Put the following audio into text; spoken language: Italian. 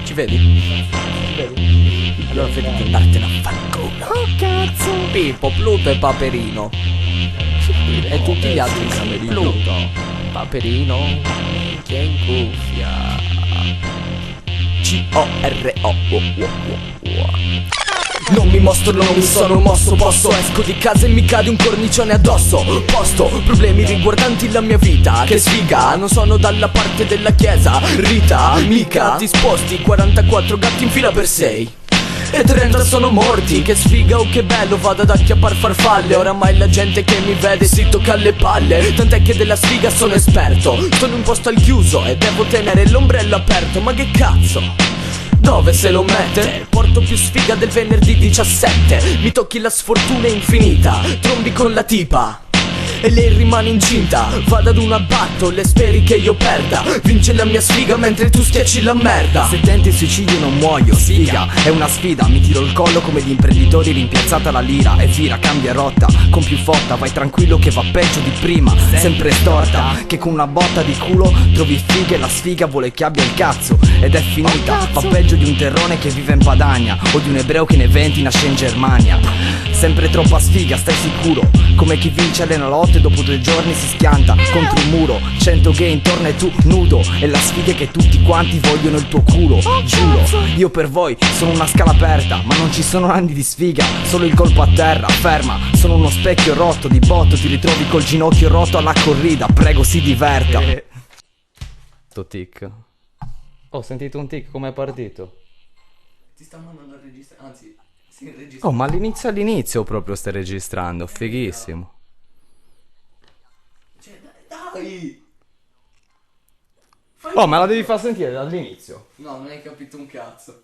Ci vedi? Allora vedi di andartene a fanculo. Oh cazzo. Pippo, Pluto e Paperino. E tutti gli altri insieme. Pluto, Paperino, minchia in cuffia. C-O-R-O. Non mi mostro, non mi sono mosso. Posso, esco di casa e mi cade un cornicione addosso. Posto, problemi riguardanti la mia vita. Che sfiga, non sono dalla parte della chiesa. Rita, mica, ti sposti 44 gatti in fila per 6 e 30 sono morti. Che sfiga, oh che bello, vado ad acchiappar farfalle. Oramai la gente che mi vede si tocca alle palle. Tant'è che della sfiga sono esperto. Sono in posto al chiuso e devo tenere l'ombrello aperto. Ma che cazzo? Dove se lo mette? Porto più sfiga del venerdì 17. Mi tocchi la sfortuna infinita. Trombi con la tipa e lei rimane incinta. Vado ad un abbatto, le speri che io perda. Vince la mia sfiga mentre tu schiacci la merda. Se tenti il suicidio non muoio, sfiga, è una sfida. Mi tiro il collo come gli imprenditori, rimpiazzata la lira. E vira, cambia rotta, con più fotta. Vai tranquillo che va peggio di prima. Sempre storta, che con una botta di culo trovi figa e la sfiga vuole che abbia il cazzo. Ed è finita, va peggio di un terrone che vive in Padania o di un ebreo che in eventi nasce in Germania. Sempre troppa sfiga, stai sicuro, come chi vince l'Enalotto e dopo 2 giorni si schianta contro un muro. 100 gay intorno e tu nudo. E la sfiga è che tutti quanti vogliono il tuo culo. Giuro, io per voi sono una scala aperta, ma non ci sono anni di sfiga, solo il colpo a terra. Ferma, sono uno specchio rotto, di botto ti ritrovi col ginocchio rotto alla corrida. Prego si diverta. Sto tic. Ho sentito un tic, com'è partito? Ti sta mandando a registrare, anzi, si registra. Oh, ma all'inizio proprio stai registrando, fighissimo. Cioè, dai! Oh, me la devi far sentire dall'inizio. No, non hai capito un cazzo.